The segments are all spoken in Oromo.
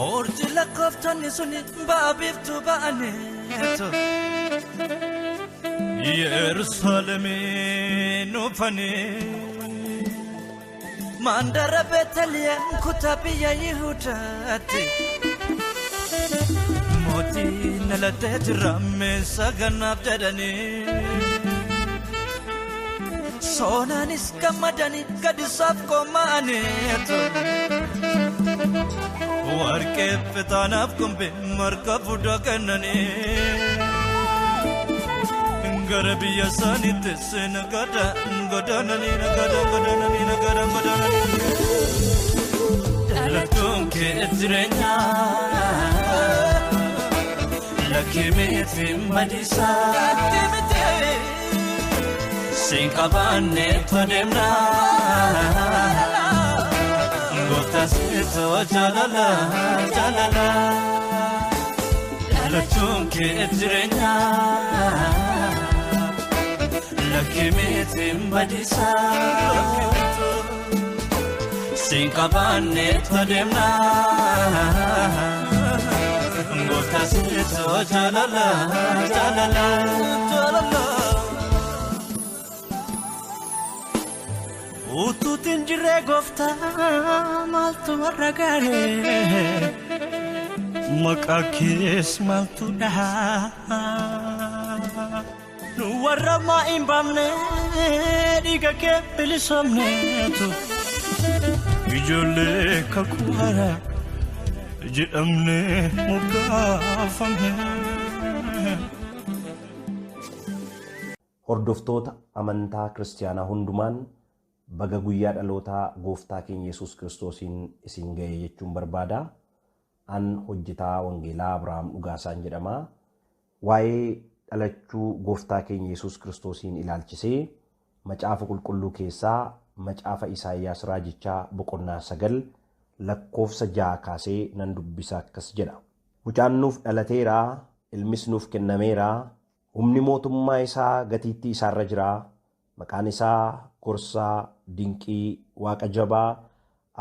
Orjila koftani suni babiftu baaneto Yerusalemi nufani Mandara Bethlehem kutabiya Yehudati Moti nalatet ramme saganab dadani Sonanis kamadani kadisaf komaneto Warke petanaf kumbe markabu dakanani Garabiya sanit senagada godanani godanani godanani Dalatum ke etrenya Lakime madisa Sinkabane tademna Gotas ito jalala jalala Dalatum ke etrenya Lakimiti madisa Sinkabane tademna Gotas ito jalala jalala jalala Ututin jire gofta maltu waragare Makakis maltu daha Nuwara maimbamne diga ke pilisomne tu Ijole kakuara jedamne mugafamne Hordoftoota amantaa kiristaanaa hundumaan baga guyyaa dhalootaa gooftaa keenya Yesuus Kiristoosiin isin ga'e jechuun barbaada. An hojjetaa wangeelaa Abrahaam Dhugaasaan jedhama. Waa'ee dhalachuu gooftaa keenya Yesuus Kiristoosiin ilaalchisee macaafa qulqulluu keessaa macaafa Isaayyaas raajichaa boqonnaa 9 lakkoofsa 6 kaasee nan dubbisa akkas jedha. Mucaan nuuf dhalateera, ilmis nuuf kennameera, humni mootummaa isaa gatiittii isaarra jira, maqaan isaa Gorsaa, Dinqii, Waaqa Jabaa,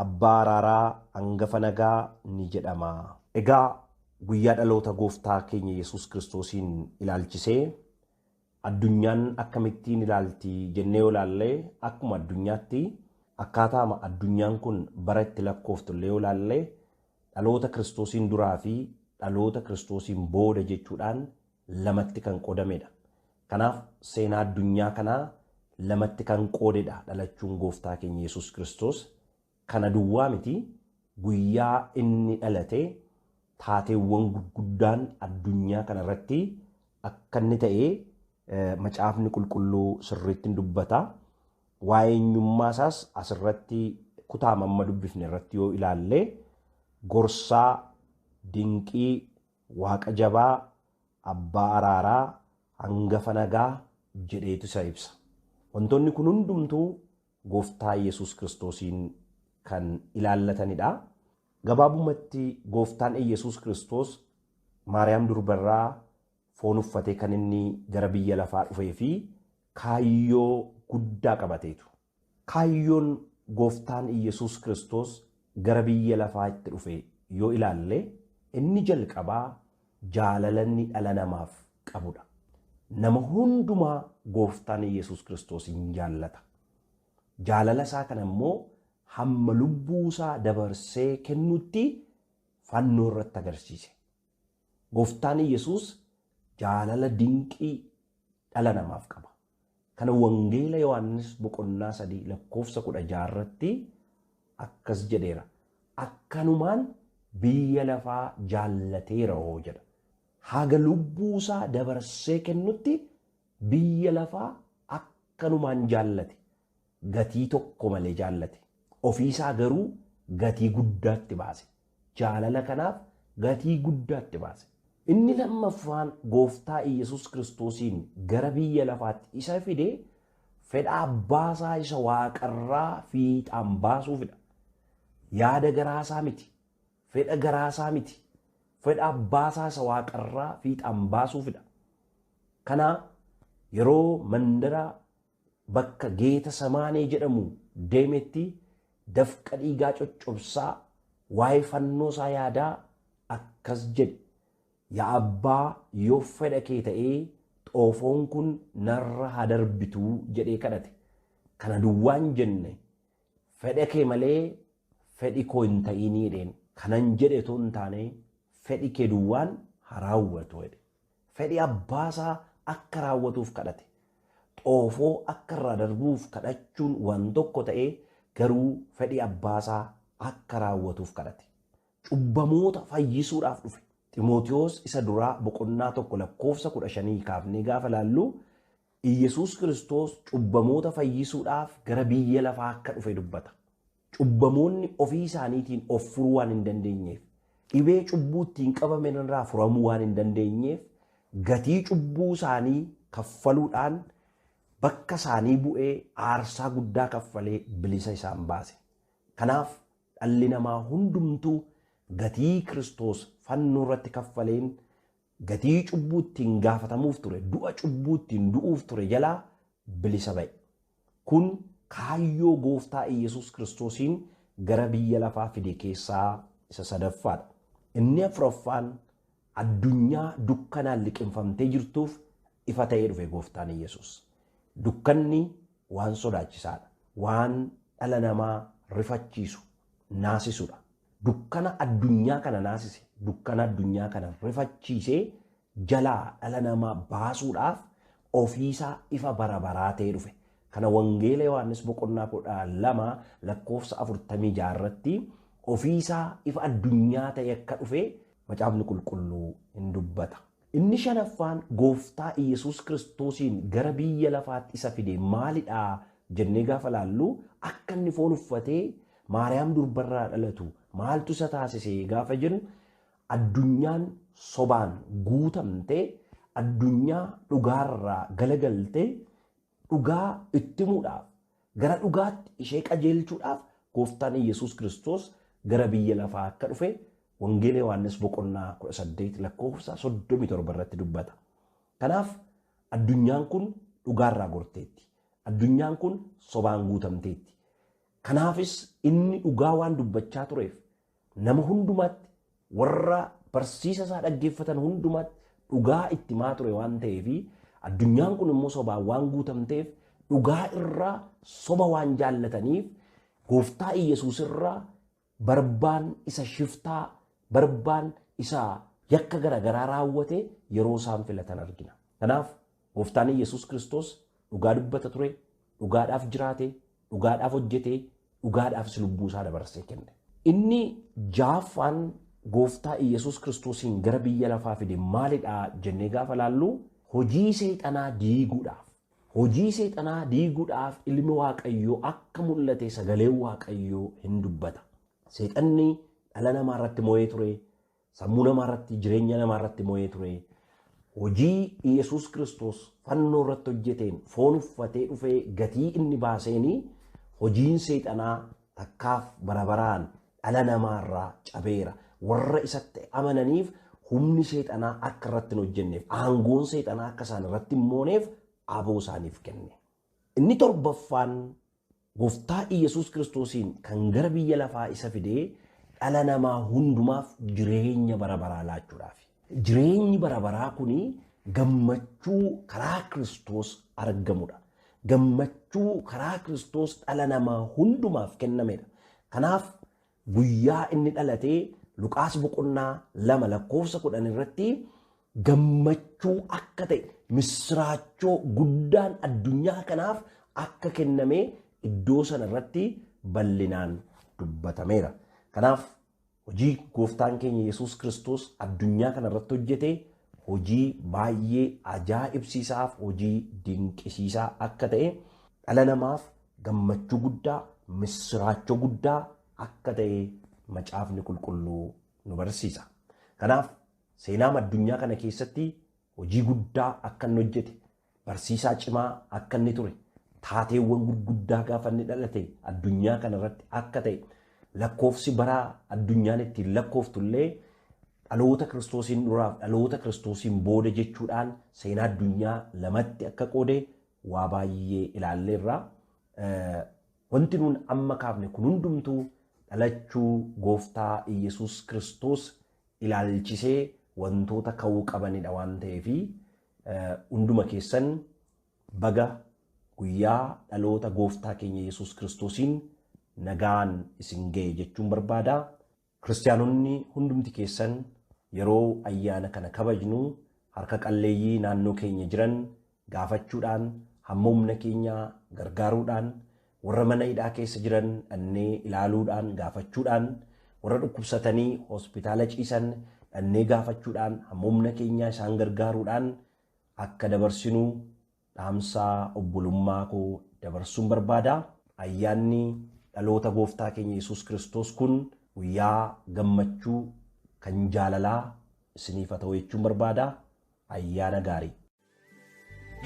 Abbaa Araaraa, Hangafa Nagaa ni jedhama. Egaa guyyaa dhaloota gooftaa keenya Yesuus Kiristoosiin ilaalchisee addunyaan akkamittiin ilaalti jennee yoo ilaalle akkuma addunyaatti akkaataama addunyaan kun bara itti lakkooftulle yoo ilaalle dhaloota Kiristoosiin duraa fi dhaloota Kiristoosiin booda jechuudhaan lamatti kan qoodamedha. Kanaaf seenaa addunyaa kanaa lamatti kan qoodedha dhalachuun gooftaa keenya Yesuus Kiristoos. Kana duwwaa miti guyyaa inni dhalate taateewwan gurguddaan addunyaa kanarratti akka inni ta'e macaafni qulqulluu sirriitti dubbata. Waa'ee eenyummaa isaas asirratti kutaa amma dubbifne irratti yoo ilaalle Gorsaa, Dinqii, Waaqa Jabaa, Abbaa Araaraa, Hangafa Nagaa jedheetu isa ibsa. Wantoonni kun hundumtuu gooftaa Yesuus Kiristoosiin kan ilaallatanidha. Gabaabumatti gooftaan Yesuus Kiristoos Maariyaam durbarraa foon uffatee kan inni gara biyya lafaa dhufee fi kaayyoo guddaa qabateetu. Kaayyoon gooftaan Yesuus Kiristoos gara biyya lafaa itti dhufe yoo ilaalle inni jalqabaa jaalalanni dhala namaaf qabudha. Nama hundumaa gooftaan Yesuus Kiristoosiin jaallata. Jaalala isaa kana immoo hamma lubbuu isaa dabarsee kennutti fannoo irratti agarsiise. Gooftaan Yesuus jaalala dinqii dhala namaaf qaba. Kana wangeela Yohaannis boqonnaa 3 lakkoofsa 16 irratti akkas jedheera. Akkanumaan biyya lafaa jaallateera jedha. Haga lubbuu isaa dabarsee kennutti biyya lafaa akkanumaan jaallate. Gatii tokko malee jaallate. Ofiisaa garuu gatii guddaatti baase. Jaalala kanaaf gatii guddaatti baase. Inni lammaffaan gooftaa Yesuus Kiristoosiin gara biyya lafaatti isa fide fedha abbaasaa isa waaqarraa fiixaan baasuufidha. Yaada garaasaa miti. Fedha garaasaa miti. fedha abbaasaa isa waaqarraa fiixaan baasuufidha. Kana yeroo mandara bakka Geeta Samaanee jedhamu deemetti dafqa dhiigaa coccobsaa waa'ee fannoo isaa yaadaa akkas jedhe, yaa abbaa yoo fedha kee ta'ee xoofoon kun narra haa darbituu jedhee kadhate. Kana duwwaan jenne fedha kee malee fedhi koo hin ta'inii jedheen. Kanan jedhe too hin taane fedhi kee duwwaan haa raawwatu jedhe. Fedhi abbaasaa akka raawwatuuf kadhate. Xoofoo akka irraa darbuuf kadhachuun waan tokko ta'ee garuu fedhi abbaasaa akka raawwatuuf kadhate. Cubbamoota fayyisuudhaaf dhufe. Ximootiyoos isa duraa boqonnaa 1:15 kaafnee gaafa laallu Iyesuus Kiristoos cubbamoota fayyisuudhaaf gara biyya lafaa akka dhufe dubbata. Cubbamoonni ofii isaaniitiin of furuu waan hin dandeenyeef, dhibee cubbuu ittiin qabaman irraa furamuu waan hin dandeenyeef, gatii cubbuu isaanii kaffaluudhaan bakka isaanii bu'ee aarsaa guddaa kaffalee bilisa isaan baase. Kanaaf dhalli namaa hundumtuu gatii Kiristoos fannoo irratti kaffaleen gatii cubbuu ittiin gaafatamuuf ture, du'a cubbuu ittiin du'uuf ture jalaa bilisa ba'e. Kun kaayyoo gooftaa Iyesuus Kiristoosiin gara biyya lafaa fide keessaa isa sadaffaadha. Inni afuraffaan addunyaa dukkanaan liqimfamtee jirtuuf ifa ta'ee dhufe gooftaan Iyesuus. Dukkanni waan sodaachisaadha, waan dhala namaa rifachiisu, naasisudha. Dukkana addunyaa kana naasise, dukkana addunyaa kana rifachiisee jalaa dhala namaa baasuudhaaf ofiisaa ifa bara baraa ta'ee dhufe. Kana wangeela Yohaannis boqonnaa 12:46 irratti ofiisaa ifa addunyaa ta'e akka dhufe macaafni qulqulluu hin dubbata. Inni shanaffaan gooftaa Iyesuus Kiristoosiin gara biyya lafaatti isa fide maalidhaa jennee gaafa laallu akka inni foon uffatee Maariyaam durbarraa dhalatu maaltu isa taasise gaafa jennu addunyaan sobaan guutamtee addunyaa dhugaarraa galagaltee dhugaa ittimuudhaaf gara dhugaatti ishee qajeelchuudhaaf gooftaan Iyesuus Kiristoos gara biyya lafaa akka dhufe wangeela Yohaannis boqonnaa 18:37 irratti dubbata. Kanaaf addunyaan kun dhugaarraa gorteetti. Addunyaan kun sobaan guutamteetti. Kanaafis inni dhugaa waan dubbachaa tureef nama hundumaatti warra barsiisa isaa dhaggeeffatan hundumaatti dhugaa itti himaa ture waan ta'eef addunyaan kun immoo sobaan waan guutamteef dhugaa irraa soba waan jaallataniif gooftaa Iyesuus irraa barbaan isa shiftaa barbaan isa yakka garagaraa raawwate yeroo isaan filatan argina. Kanaaf gooftaan Iyesuus Kiristoos dhugaa dubbata ture, dhugaadhaaf jiraate, dhugaadhaaf hojjete, dhugaadhaaf lubbuu isaa dabarsee kenne. Inni jaaffaan gooftaa Iyesuus Kiristoosiin gara biyya lafaa fide maalidhaa jennee gaafa laallu hojii seexanaa diiguudhaaf. Hojii seexanaa diiguudhaaf ilmi Waaqayyoo akka mul'ate sagalee Waaqayyoo hin dubbata. Seexanni dhala namaa irratti mo'ee ture, sammuu namaa irratti, jireenya namaa irratti mo'ee ture. Hojii Iyesuus Kiristoos fannoo irratti hojjeteen foon uffatee dhufee gatii inni baaseenii hojiin seexanaa takkaaf barabaraan dhala namaa irraa cabeera. Warra isatti amananiif humni seexanaa akka irratti hin hojjenneef, aangoon seexanaa akka isaan irratti hin mooneef aboo isaaniif kenne. Inni torbaffaan gooftaa Iyesuus Kiristoosiin kan gara biyya lafaa isa fidee dhala namaa hundumaaf jireenya barabaraa laachuudhaaf. Jireenyi barabaraa kuni gammachuu karaa Kiristoos argamudha. Gammachuu karaa Kiristoos dhala namaa hundumaaf kennamedha. Kanaaf guyyaa inni dhalatee Luqaas boqonnaa 2:10 irratti gammachuu akka ta'e misraachoo guddaan addunyaa kanaaf akka kenname iddoo sana irratti bal'inaan dubbatameera. Kanaaf hojii gooftaan keenya Yesuus Kiristoos addunyaa kana irratti hojjete hojii baay'ee ajaa'ibsiisaaf hojii dinqisiisaa akka ta'e dhala namaaf gammachuu guddaa misraachoo guddaa akka ta'e macaafni qulqulluu nu barsiisa. Kanaaf seenaa addunyaa kana keessatti hojii guddaa akka inni hojjete, barsiisaa cimaa akka inni ture, taateewwan gurguddaa gaafa inni dhalate addunyaa kana irratti akka ta'e, lakkoofsi baraa addunyaan ittiin lakkooftu illee dhaloota Kiristoosiin duraaf dhaloota Kiristoosiin booda jechuudhaan seenaa addunyaa lamatti akka qoode waa baay'ee ilaalleerra. Wanti nuun amma kaafne kun hundumtuu dhalachuu gooftaa Iyesuus Kiristoos ilaalchisee wantoota ka'uu qabanidha waan ta'eef hunduma keessan baga guyyaa dhaloota gooftaa keenya Iyesuus Kiristoosiin nagaan isin ga'e jechuun barbaada. Kiristaanonni hundumti keessan yeroo ayyaana kana kabajnu harka qalleeyyii naannoo keenya jiran gaafachuudhaan hamma humna keenya gargaaruudhaan warra mana hidhaa keessa jiran dhannee ilaaluudhaan gaafachuudhaan warra dhukkubsatanii hospitaala ciisan dhannee gaafachuudhaan hamma humna keenya isaan gargaaruudhaan akka dabarsinu dhaamsaa obbolummaa koo dabarsuun barbaada. Ayyaanni dhaloota gooftaa keenya Yesuus Kiristoos kun guyyaa gammachuu kan jaalalaa isiniif haa ta'u jechuun barbaada. Ayyaana gaarii.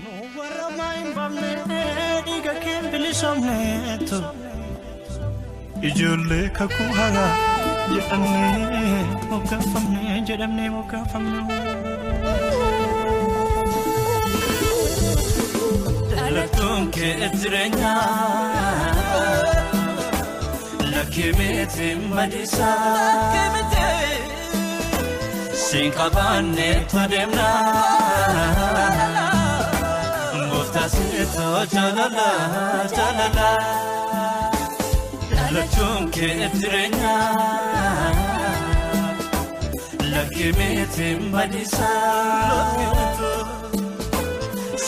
Nu warra maayin baafne dhiiga kee bilisomneetu ijoollee kakuu haraa jedhamnee moggaafamne jedhamnee moggaafamne. Dhalattuun kee jireenyaa lakkee miti madisaa siin qabaannee todeemnaa gooftaa siitoo jaalalaa jaalalaa. Dhalattuun kee jireenyaa lakkee miti madisaa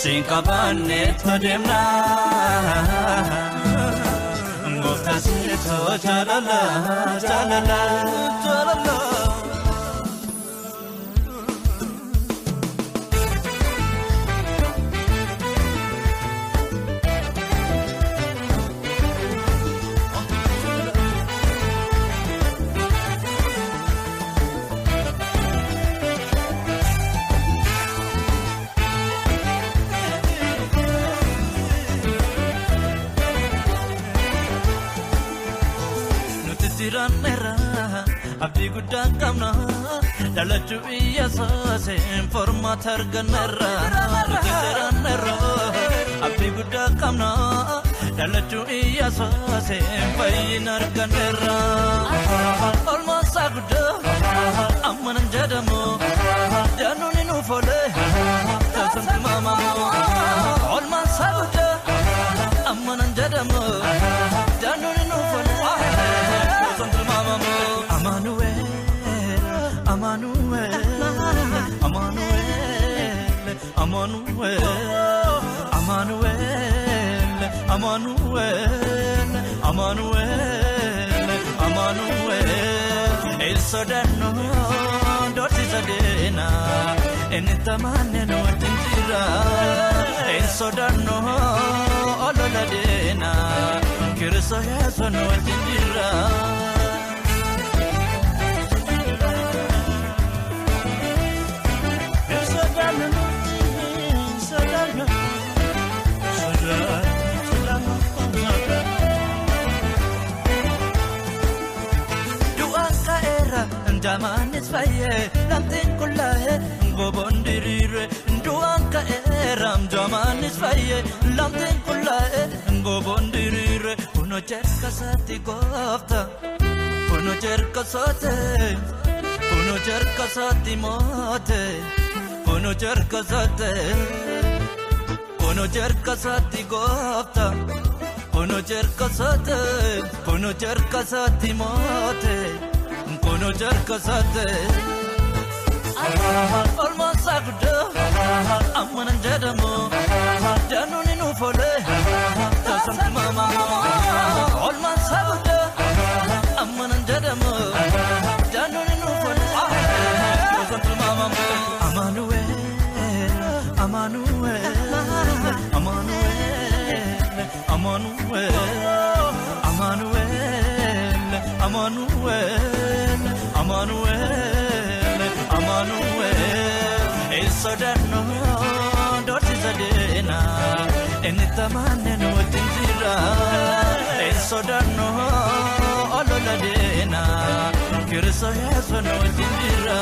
siin qabaannee todeemnaa gooftaa siitoo jaalalaa jaalalaa jaalalaa. Abdii guddaa qabna dhalachuu Iyesuusiin furmaata arganneerra. Nuti jiraanneerra abdii guddaa qabna dhalachuu Iyesuusiin fayyina arganneerra. Oolmaan isaa guddaa amma nan jedhamu jaanuun nuuf oolee taasisamti maamamu. Oolmaan isaa guddaa amma nan jedhamu jaanuun nuuf oolee taasisamti maamamu. Emmanuel, Emmanuel, Emmanuel, Emmanuel, Emmanuel, Emmanuel, Emmanuel, Emmanuel. El sodanno dorsi sadena, enitamane no tinjira. El sodanno ololadena, kirso yeso no tinjira. Jamanis faye lamtin kullahe gobondirire duanka eram jamanis faye lamtin kullahe gobondirire uno cerca sati gofta uno cerca sati mote uno cerca sati gofta uno cerca sati mote Kono jarka sate, alma sagudo, amanan jadamu, januni nufole, tasam mama. Alma sagudo, amanan jadamu, januni nufole, tasam mama. Emmanuel, Emmanuel, Emmanuel, Emmanuel, Emmanuel, Emmanuel. Emmanuel, Emmanuel, El sodanno dorsi sadena, enitamane no tinjira. El sodanno ololadena, Kiriso Yesu na wajinjira